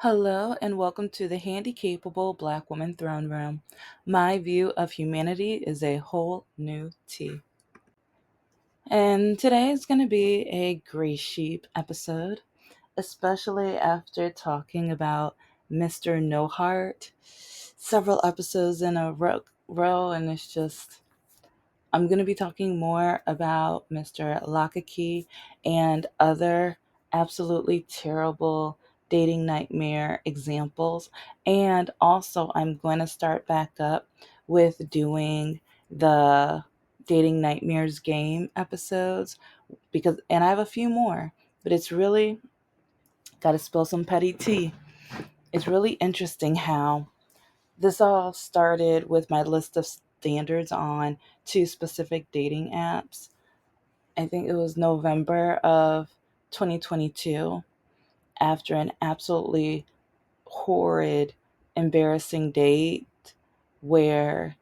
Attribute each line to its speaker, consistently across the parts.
Speaker 1: Hello and welcome to the Handicapable Black Woman Throne Room. My view of humanity is a whole new tea. And today is going to be a gray sheep episode, especially after talking about Mr. No Heart several episodes in a row, and it's just I'm going to be talking more about Mr. Lakaki and other absolutely terrible dating nightmare examples. And also, I'm going to start back up with doing the dating nightmares game episodes and I have a few more, but it's really got to spill some petty tea. It's really interesting how this all started with my list of standards on two specific dating apps. I think it was November of 2022 after an absolutely horrid, embarrassing date where,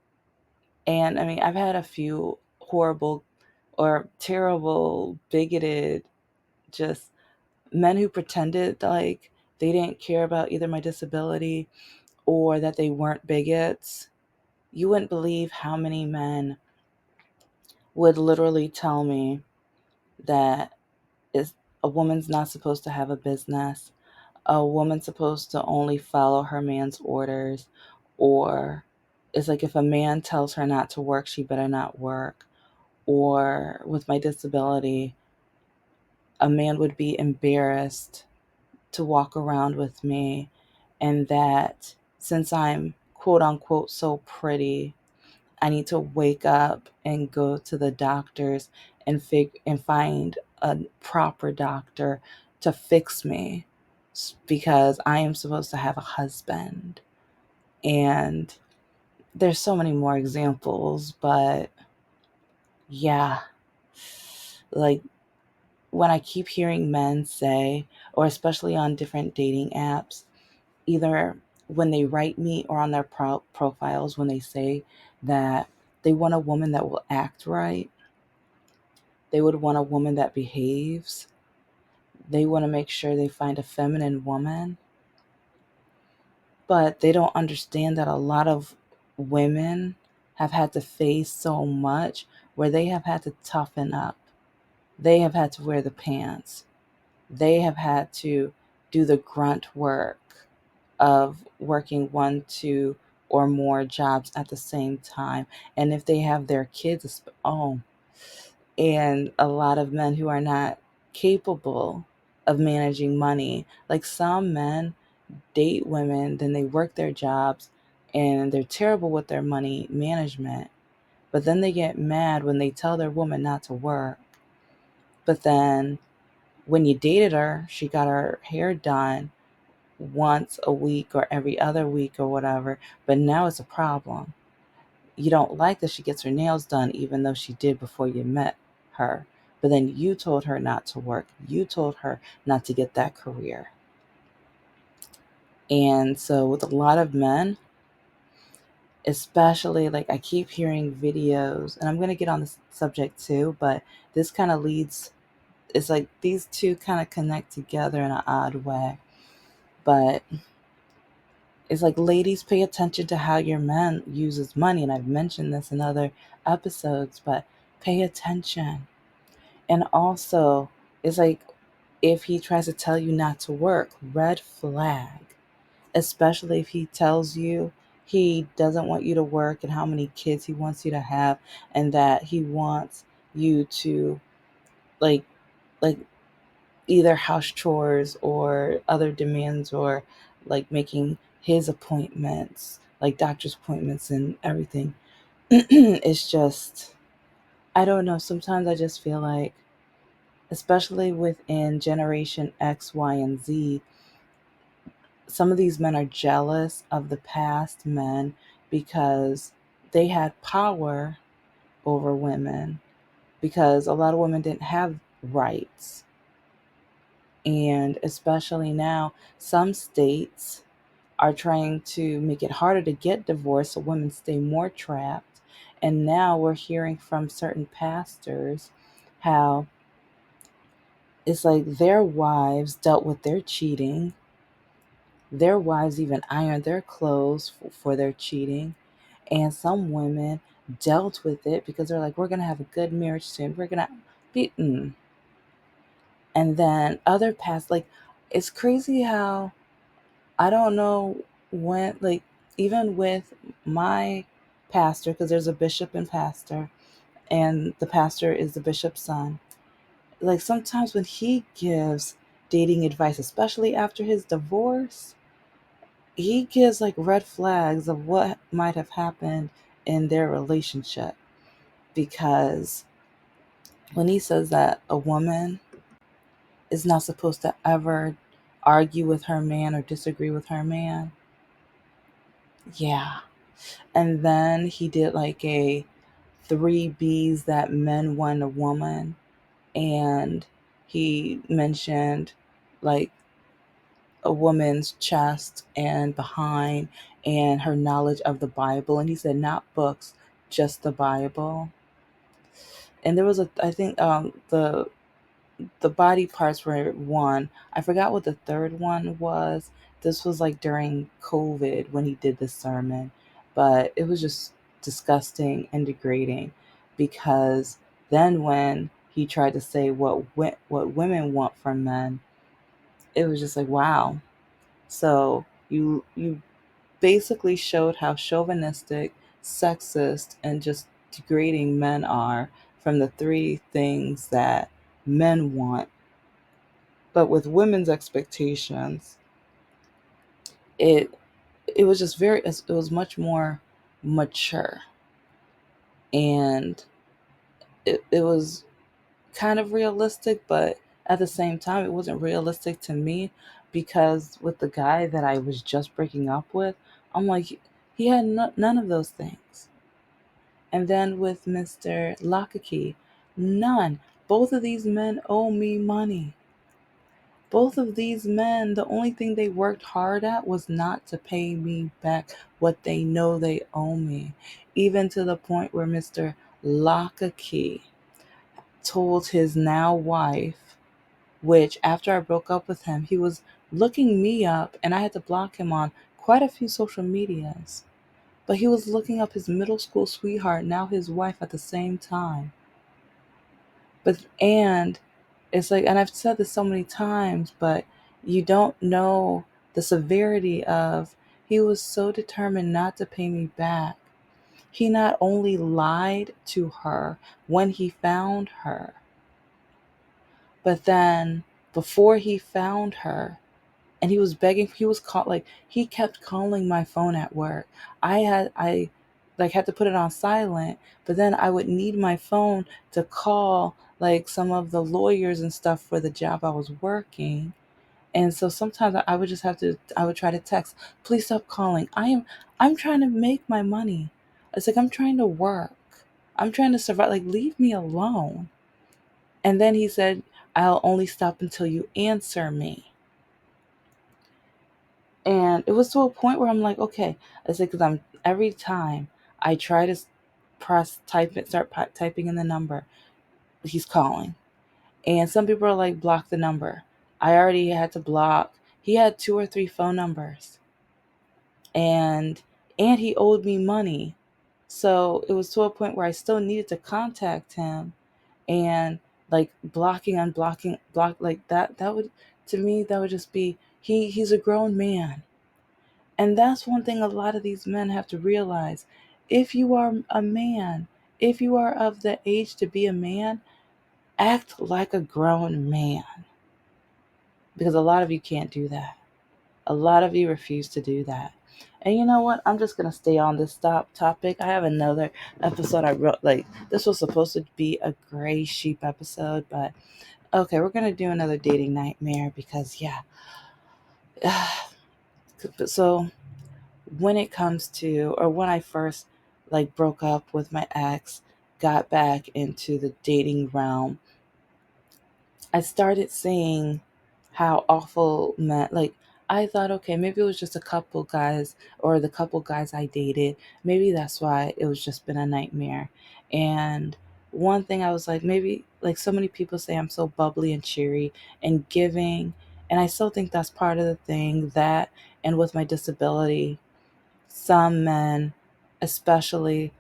Speaker 1: and I mean, I've had a few horrible or terrible, bigoted, just men who pretended like they didn't care about either my disability or that they weren't bigots. You wouldn't believe how many men would literally tell me that is a woman's not supposed to have a business. A woman's supposed to only follow her man's orders. Or it's like if a man tells her not to work, she better not work. Or with my disability, a man would be embarrassed to walk around with me. And that since I'm quote unquote so pretty, I need to wake up and go to the doctors and find a proper doctor to fix me because I am supposed to have a husband. And there's so many more examples, but yeah, like when I keep hearing men say, or especially on different dating apps, either when they write me or on their profiles, when they say that they want a woman that will act right, they would want a woman that behaves. They want to make sure they find a feminine woman. But they don't understand that a lot of women have had to face so much where they have had to toughen up. They have had to wear the pants. They have had to do the grunt work of working one, two, or more jobs at the same time. And if they have their kids, and a lot of men who are not capable of managing money. Like some men date women, then they work their jobs and they're terrible with their money management. But then they get mad when they tell their woman not to work. But then when you dated her, she got her hair done once a week or every other week or whatever. But now it's a problem. You don't like that she gets her nails done, even though she did before you met her. But then you told her not to work. You told her not to get that career. And so, with a lot of men, especially like I keep hearing videos, and I'm going to get on this subject too, but this kind of leads, it's like these two kind of connect together in an odd way. But it's like, ladies, pay attention to how your man uses money. And I've mentioned this in other episodes, but pay attention. And also, it's like if he tries to tell you not to work, red flag. Especially if he tells you he doesn't want you to work and how many kids he wants you to have, and that he wants you to like like either house chores or other demands or like making his appointments, like doctor's appointments and everything. It's just, I don't know. Sometimes I just feel like, especially within Generation X, Y, and Z, some of these men are jealous of the past men because they had power over women, because a lot of women didn't have rights. And especially now, some states are trying to make it harder to get divorced so women stay more trapped. And now we're hearing from certain pastors how it's like their wives dealt with their cheating Their wives even ironed their clothes for their cheating. And some women dealt with it because they're like, we're going to have a good marriage soon. We're going to be. And then other past, like, it's crazy how I don't know when, like, even with my pastor, because there's a bishop and pastor, and the pastor is the bishop's son. Like, sometimes when he gives dating advice, especially after his divorce, he gives like red flags of what might have happened in their relationship. Because when he says that a woman is not supposed to ever argue with her man or disagree with her man, yeah. And then he did like a three B's that men want a woman. And he mentioned like a woman's chest and behind and her knowledge of the Bible. And he said, not books, just the Bible. And there was I think the body parts were one. I forgot what the third one was. This was like during COVID when he did this sermon, but it was just disgusting and degrading because then when he tried to say what women want from men, it was just like, wow. So you basically showed how chauvinistic, sexist, and just degrading men are from the three things that men want. But with women's expectations, it it was just it was much more mature, and it was kind of realistic, but at the same time it wasn't realistic to me because with the guy that I was just breaking up with, I'm like, he had none of those things. And then with Mr. Lakaki, none. Both of these men owe me money. Both of these men, the only thing they worked hard at was not to pay me back what they know they owe me. Even to the point where Mr. Lakaki told his now wife, which after I broke up with him, he was looking me up and I had to block him on quite a few social medias. But he was looking up his middle school sweetheart, now his wife, at the same time. But, and it's like, and I've said this so many times, but you don't know the severity of, he was so determined not to pay me back. He not only lied to her when he found her, but then before he found her, and he was begging, he was like, he kept calling my phone at work. I like had to put it on silent, but then I would need my phone to call like some of the lawyers and stuff for the job I was working. And so sometimes I would just have to, I would try to text, please stop calling. I'm trying to make my money. It's like, I'm trying to work. I'm trying to survive. Like, leave me alone. And then he said, I'll only stop until you answer me. And it was to a point where I'm like, okay, it's like, because I'm every time I try to press type it, start typing in the number, he's calling. And some people are like, block the number. I already had to block. He had two or three phone numbers, and he owed me money. So it was to a point where I still needed to contact him, and like blocking, unblocking, block like that would, to me, that would just be, he's a grown man. And that's one thing a lot of these men have to realize. If you are a man, if you are of the age to be a man, act like a grown man. Because a lot of you can't do that. A lot of you refuse to do that. And you know what? I'm just going to stay on this topic. I have another episode I wrote. Like, this was supposed to be a gray sheep episode, but okay, we're going to do another dating nightmare because, yeah. So, when it comes to, or when I first like broke up with my ex, got back into the dating realm, I started seeing how awful men, like, I thought, okay, maybe it was just a couple guys, or the couple guys I dated. Maybe that's why it was just been a nightmare. And one thing I was like, maybe, like, so many people say I'm so bubbly and cheery and giving, And I still think that's part of the thing that, and with my disability, some men, especially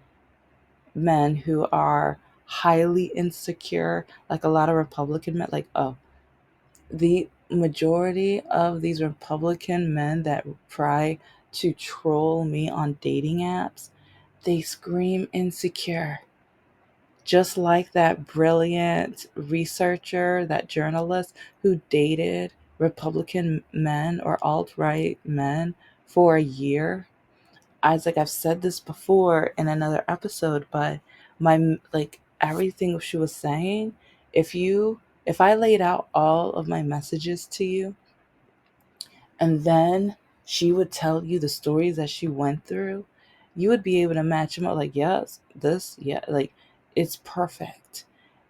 Speaker 1: men who are highly insecure, like a lot of Republican men, like, oh, the majority of these Republican men that try to troll me on dating apps, they scream insecure. Just like that brilliant researcher, that journalist who dated Republican men or alt right men for a year. I was like, I've said this before in another episode, but my, like, everything she was saying, if I laid out all of my messages to you, and then she would tell you the stories that she went through, you would be able to match them up like, yes, this, yeah, like, it's perfect.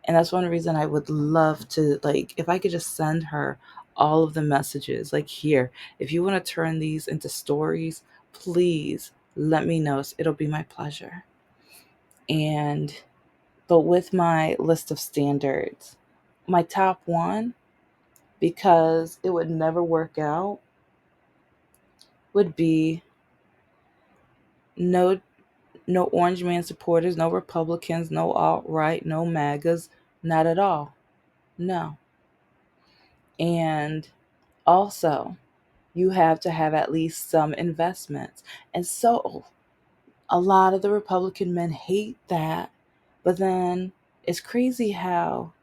Speaker 1: And that's one reason I would love to, like, if I could just send her all of the messages, like, here, if you want to turn these into stories, please let me know. It'll be my pleasure. And, but with my list of standards, my top one, because it would never work out, would be no no orange man supporters, no Republicans, no alt right, no MAGAs, not at all. No. And also, you have to have at least some investments. And so a lot of the Republican men hate that. But then it's crazy how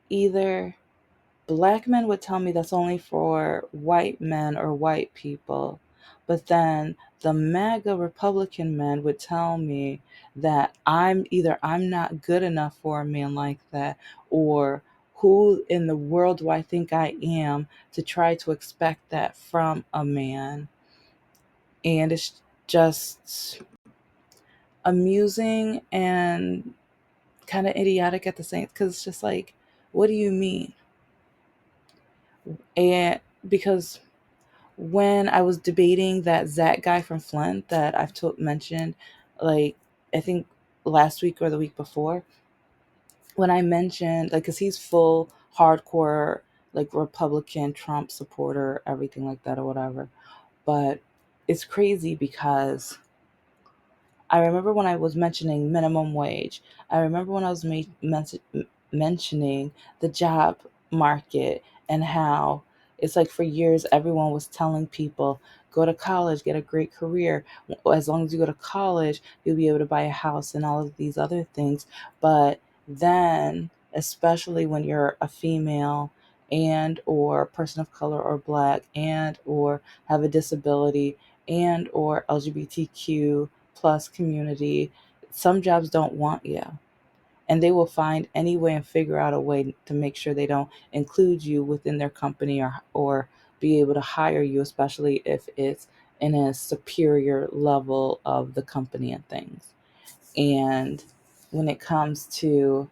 Speaker 1: either Black men would tell me that's only for white men or white people. But then the MAGA Republican men would tell me that I'm not good enough for a man like that, or who in the world do I think I am to try to expect that from a man? And it's just amusing and kind of idiotic at the same, because it's just like, what do you mean? And because when I was debating that Zach guy from Flint that mentioned, like, I think last week or the week before, when I mentioned, like, because he's full hardcore, like, Republican Trump supporter, everything like that or whatever. But it's crazy because I remember when I was mentioning minimum wage. I remember when I was mentioning the job market and how it's like for years everyone was telling people, go to college, get a great career. As long as you go to college, you'll be able to buy a house and all of these other things. But then, especially when you're a female and or person of color or black and or have a disability and or LGBTQ plus community, some jobs don't want you. And they will find any way and figure out a way to make sure they don't include you within their company or be able to hire you, especially if it's in a superior level of the company and things. And when it comes to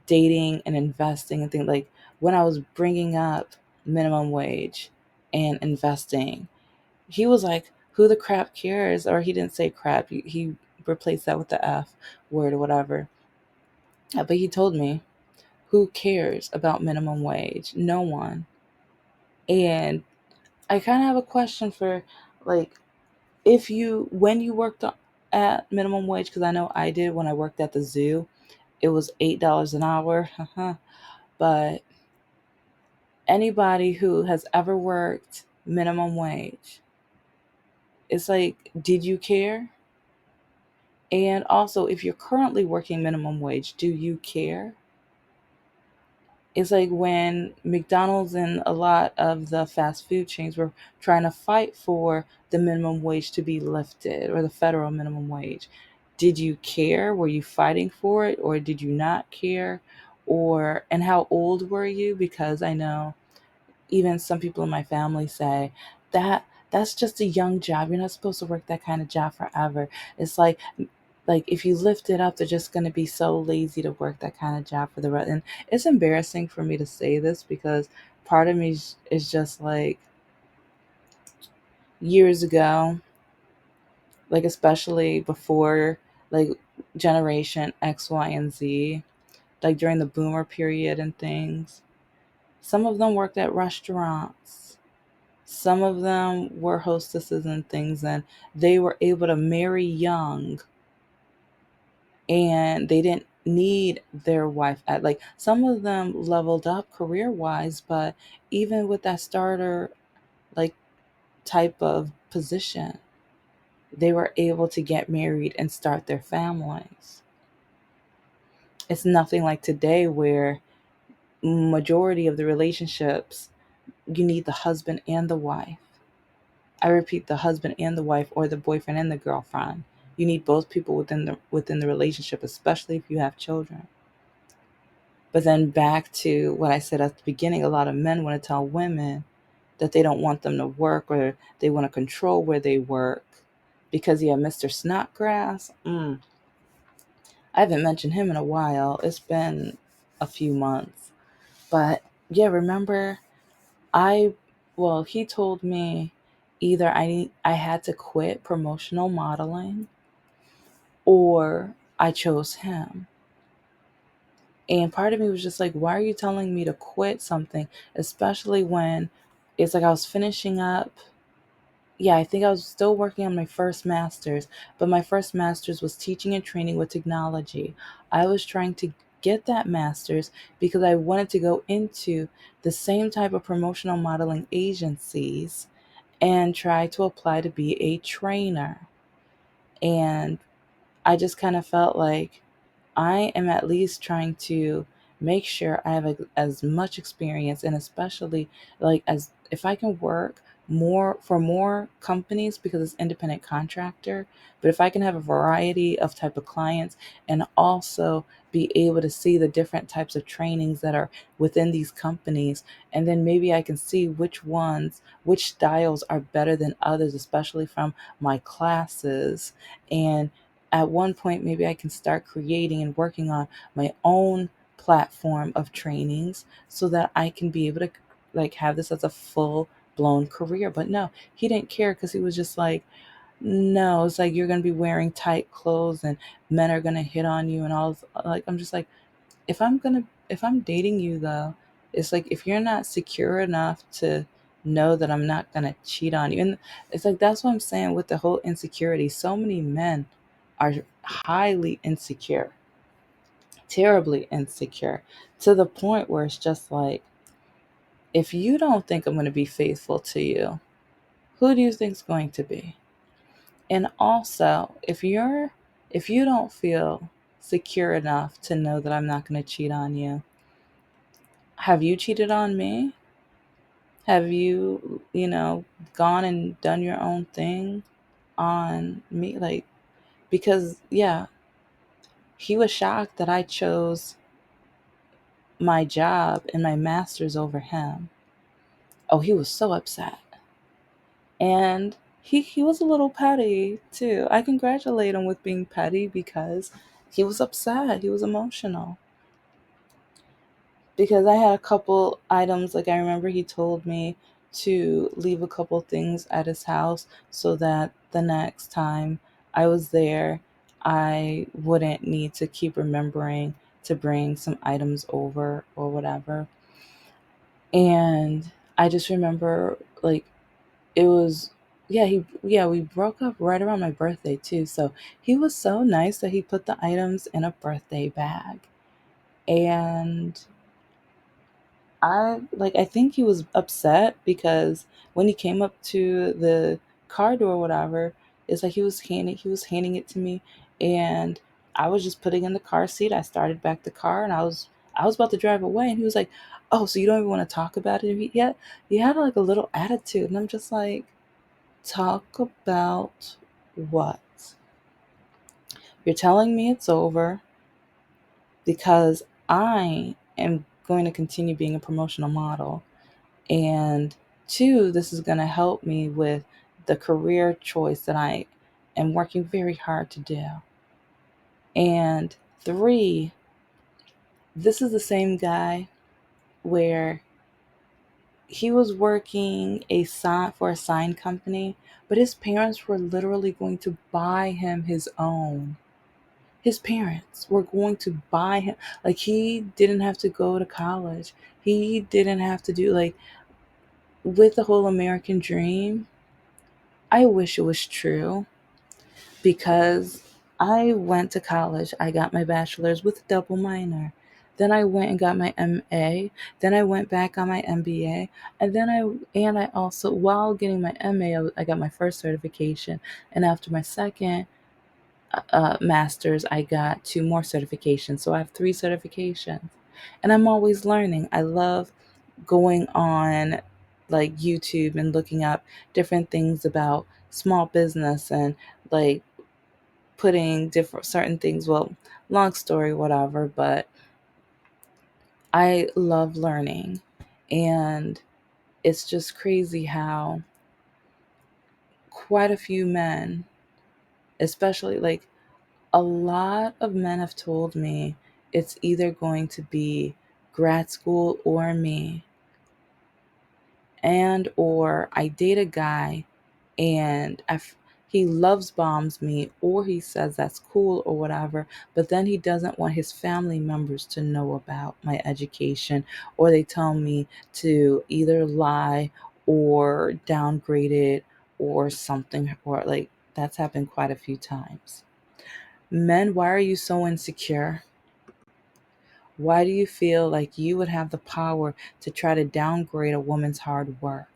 Speaker 1: dating and investing and things, like when I was bringing up minimum wage and investing, he was like, who the crap cares? Or he didn't say crap. He replaced that with the F word or whatever. But he told me, who cares about minimum wage? No one. And I kind of have a question for, like, when you worked at minimum wage, because I know I did when I worked at the zoo, it was $8 an hour. But anybody who has ever worked minimum wage, it's like, did you care? And also, if you're currently working minimum wage, do you care? It's like when McDonald's and a lot of the fast food chains were trying to fight for the minimum wage to be lifted, or the federal minimum wage. Did you care? Were you fighting for it, or did you not care? And how old were you? Because I know even some people in my family say that that's just a young job. You're not supposed to work that kind of job forever. It's like if you lift it up, they're just going to be so lazy to work that kind of job for the rest. And it's embarrassing for me to say this because part of me is just like, years ago, like especially before, like, generation X, Y, and Z, like during the boomer period and things, Some of them worked at restaurants. Some of them were hostesses and things, and they were able to marry young, and they didn't need their wife at, like, some of them leveled up career wise, but even with that starter like type of position, they were able to get married and start their families. It's nothing like today where majority of the relationships you need the husband and the wife. I repeat, the husband and the wife, or the boyfriend and the girlfriend. You need both people within the relationship, especially if you have children. But then back to what I said at the beginning, a lot of men want to tell women that they don't want them to work, or they want to control where they work because, yeah, Mr. Snodgrass. I haven't mentioned him in a while. It's been a few months. But yeah, remember, I, well, he told me either I had to quit promotional modeling or I chose him. And part of me was just like, why are you telling me to quit something? Especially when it's like I was finishing up. Yeah, I think I was still working on my first master's, but my first master's was teaching and training with technology. I was trying to get that master's because I wanted to go into the same type of promotional modeling agencies and try to apply to be a trainer. And I just kind of felt like I am at least trying to make sure I have as much experience, and especially like as if I can work more for more companies because it's independent contractor, but if I can have a variety of type of clients and also be able to see the different types of trainings that are within these companies, and then maybe I can see which styles are better than others, especially from my classes. And at one point, maybe I can start creating and working on my own platform of trainings so that I can be able to like have this as a full blown career. But no, he didn't care because he was just like, no, it's like you're going to be wearing tight clothes and men are going to hit on you and all. Like, I'm just like, if I'm dating you though, it's like if you're not secure enough to know that I'm not gonna cheat on you. And it's like that's what I'm saying with the whole insecurity. So many men are highly insecure, terribly insecure, to the point where it's just like, if you don't think I'm gonna be faithful to you, who do you think's going to be? And also, if you don't feel secure enough to know that I'm not gonna cheat on you, have you cheated on me? Have you, gone and done your own thing on me? Like, because, yeah, he was shocked that I chose my job and my master's over him. Oh, he was so upset. And he was a little petty too. I congratulate him with being petty because he was upset. He was emotional. Because I had a couple items, like I remember he told me to leave a couple things at his house so that the next time I was there, I wouldn't need to keep remembering to bring some items over or whatever. And I just remember, like, it was, yeah, we broke up right around my birthday too. So he was so nice that he put the items in a birthday bag. And I think he was upset because when he came up to the car door or whatever, it's like he was handing it to me, and I was just putting in the car seat. I started back the car and I was about to drive away, and he was like, "Oh, so you don't even want to talk about it yet?" He had like a little attitude, and I'm just like, "Talk about what? You're telling me it's over because I am going to continue being a promotional model. And two, this is going to help me with the career choice that I am working very hard to do. And three, this is the same guy where he was working for a sign company, but his parents were literally going to buy him his own. His parents were going to buy him. Like, he didn't have to go to college. He didn't have to do, like, with the whole American dream. I wish it was true, because I went to college. I got my bachelor's with a double minor. Then I went and got my MA. Then I went back on my MBA. And I also, while getting my MA, I got my first certification. And after my second master's, I got two more certifications. So I have three certifications. And I'm always learning. I love going on like YouTube and looking up different things about small business, and like putting different certain things, well, long story, whatever, but I love learning. And it's just crazy how quite a few men, especially like a lot of men, have told me it's either going to be grad school or me, and or I date a guy and he loves bombs me, or he says that's cool or whatever, but then he doesn't want his family members to know about my education, or they tell me to either lie or downgrade it or something, or like that's happened quite a few times. Men, why are you so insecure? Why do you feel like you would have the power to try to downgrade a woman's hard work?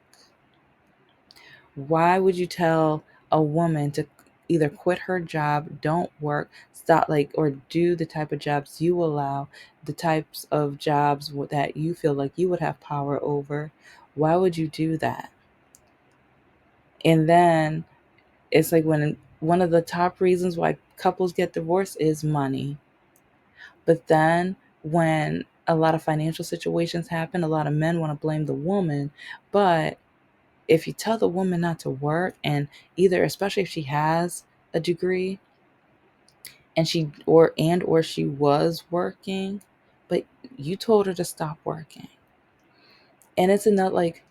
Speaker 1: Why would you tell a woman to either quit her job, don't work, stop, like, or do the type of jobs you allow, the types of jobs that you feel like you would have power over? Why would you do that? And then it's like, when one of the top reasons why couples get divorced is money. But then when a lot of financial situations happen, a lot of men want to blame the woman. But if you tell the woman not to work, and either, especially if she has a degree and she was working, but you told her to stop working. And it's enough, like,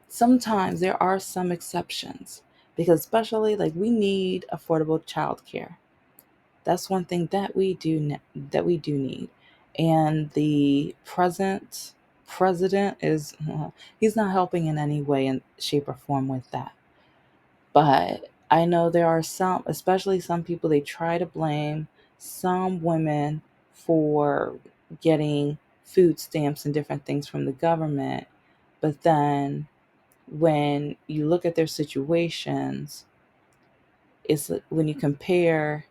Speaker 1: sometimes there are some exceptions, because especially like we need affordable childcare. That's one thing that we do need. And the present president is he's not helping in any way in shape or form with that. But I know there are some, especially some people, they try to blame some women for getting food stamps and different things from the government. But then when you look at their situations, it's when you compare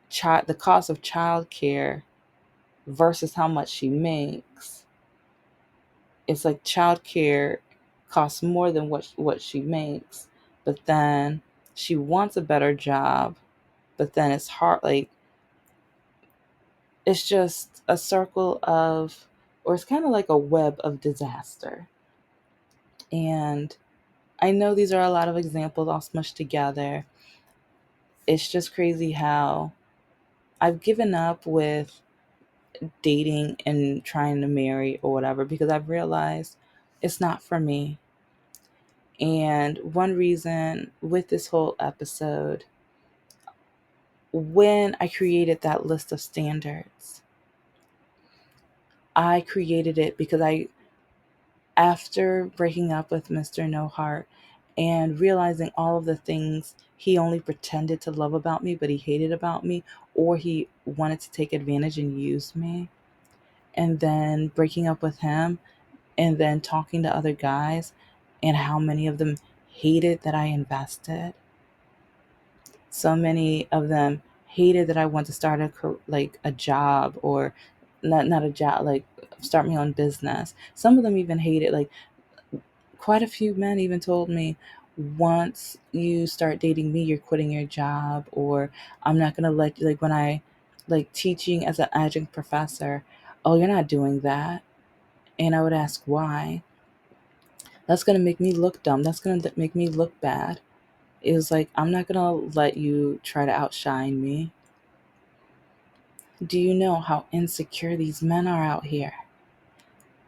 Speaker 1: the cost of childcare versus how much she makes, it's like childcare costs more than what she makes, but then she wants a better job, but then it's hard, like it's just a circle of, or it's kind of like a web of disaster. And I know these are a lot of examples all smushed together. It's just crazy how I've given up with dating and trying to marry or whatever, because I've realized it's not for me. And one reason with this whole episode, when I created that list of standards, I created it because after breaking up with Mr. No Heart and realizing all of the things he only pretended to love about me, but he hated about me, or he wanted to take advantage and use me, and then breaking up with him, and then talking to other guys, and how many of them hated that I invested. So many of them hated that I want to start like a job, or not a job, like start my own business. Some of them even hated, like quite a few men even told me, once you start dating me, you're quitting your job, or I'm not going to let you, like when I like teaching as an adjunct professor, oh, you're not doing that. And I would ask why. That's going to make me look dumb. That's going to make me look bad. It was like, I'm not going to let you try to outshine me. Do you know how insecure these men are out here?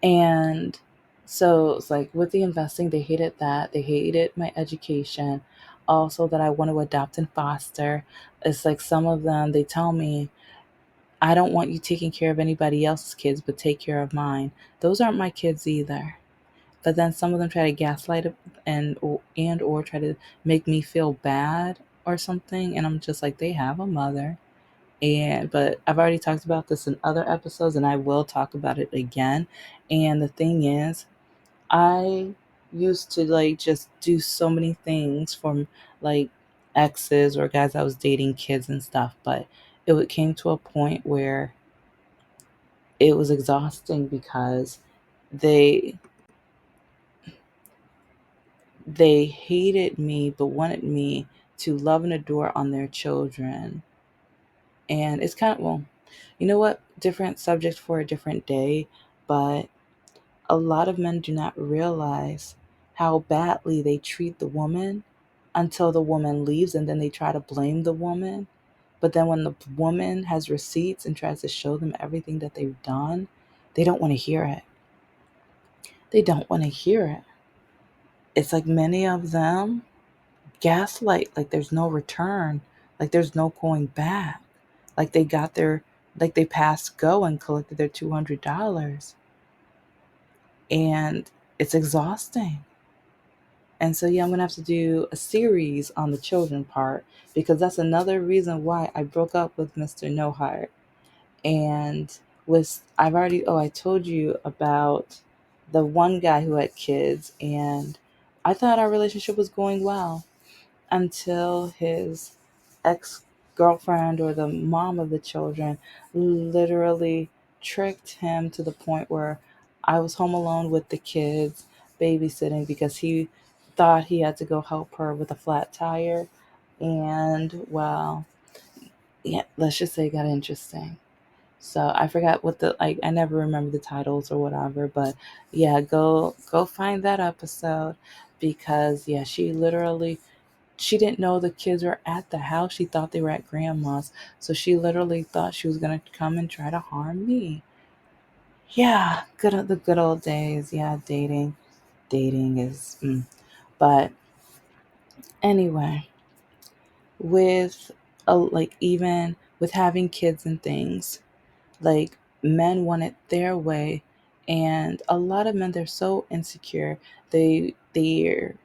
Speaker 1: And So it's like with the investing, they hated that. They hated my education. Also, that I want to adopt and foster. It's like some of them, they tell me, I don't want you taking care of anybody else's kids, but take care of mine. Those aren't my kids either. But then some of them try to gaslight it and or try to make me feel bad or something. And I'm just like, they have a mother. And but I've already talked about this in other episodes and I will talk about it again. And the thing is, I used to like just do so many things from like exes or guys I was dating, kids and stuff, but came to a point where it was exhausting because they they hated me but wanted me to love and adore on their children. And it's kind of, well, you know what? Different subject for a different day, but a lot of men do not realize how badly they treat the woman until the woman leaves and then they try to blame the woman. But then when the woman has receipts and tries to show them everything that they've done, they don't want to hear it. They don't want to hear it. It's like many of them gaslight like there's no return, like there's no going back. Like they got their like they passed go and collected their $200, and it's exhausting. And so, yeah, I'm going to have to do a series on the children part because that's another reason why I broke up with Mr. No Heart. And I told you about the one guy who had kids, and I thought our relationship was going well until his ex girlfriend or the mom of the children literally tricked him to the point where I was home alone with the kids babysitting because he thought he had to go help her with a flat tire. And well, yeah, let's just say it got interesting. So I forgot what the like I never remember the titles or whatever, but yeah, go find that episode because yeah, she didn't know the kids were at the house. She thought they were at grandma's. So she literally thought she was going to come and try to harm me. Yeah, the good old days. Yeah, dating is but anyway, with like even with having kids and things, like men want it their way, and a lot of men, they're so insecure. Their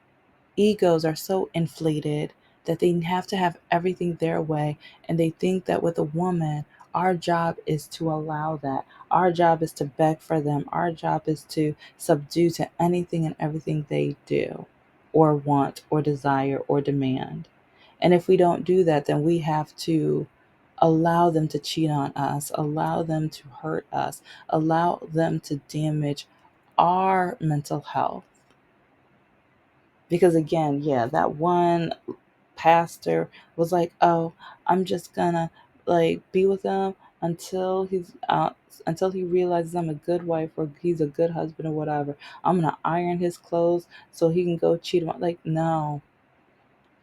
Speaker 1: egos are so inflated that they have to have everything their way. And they think that with a woman, our job is to allow that. Our job is to beg for them. Our job is to subdue to anything and everything they do, or want, or desire, or demand. And if we don't do that, then we have to allow them to cheat on us, allow them to hurt us, allow them to damage our mental health. Because again, yeah, that one pastor was like, "Oh, I'm just gonna like be with him until he realizes I'm a good wife or he's a good husband or whatever. I'm gonna iron his clothes so he can go cheat on." Like, no,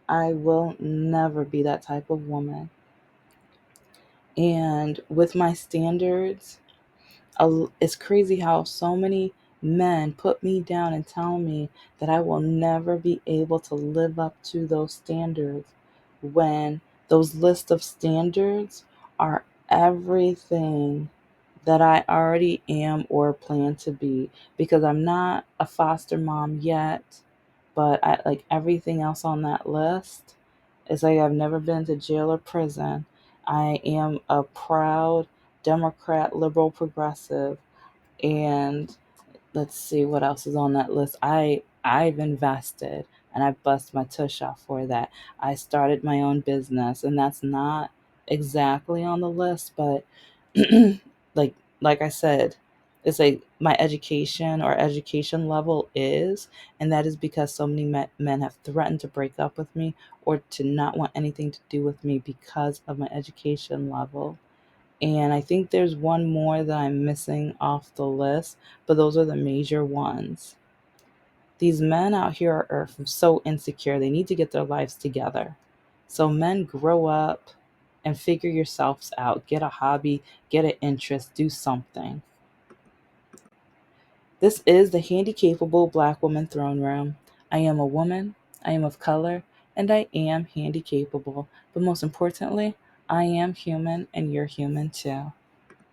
Speaker 1: I will never be that type of woman. And with my standards, it's crazy how so many men put me down and tell me that I will never be able to live up to those standards when those list of standards are everything that I already am or plan to be, because I'm not a foster mom yet, but I like everything else on that list. It's like I've never been to jail or prison. I am a proud Democrat, liberal, progressive, and let's see what else is on that list. I've invested and I bust my tush off for that. I started my own business, and that's not exactly on the list, but like like I said, it's like my education or education level is, and that is because so many men have threatened to break up with me or to not want anything to do with me because of my education level. And I think there's one more that I'm missing off the list, but those are the major ones. These men out here are so insecure. They need to get their lives together. So, men, grow up and figure yourselves out. Get a hobby, get an interest, do something. This is the Handicapable Black Woman Throne Room. I am a woman, I am of color, and I am handy capable. But most importantly, I am human and you're human too.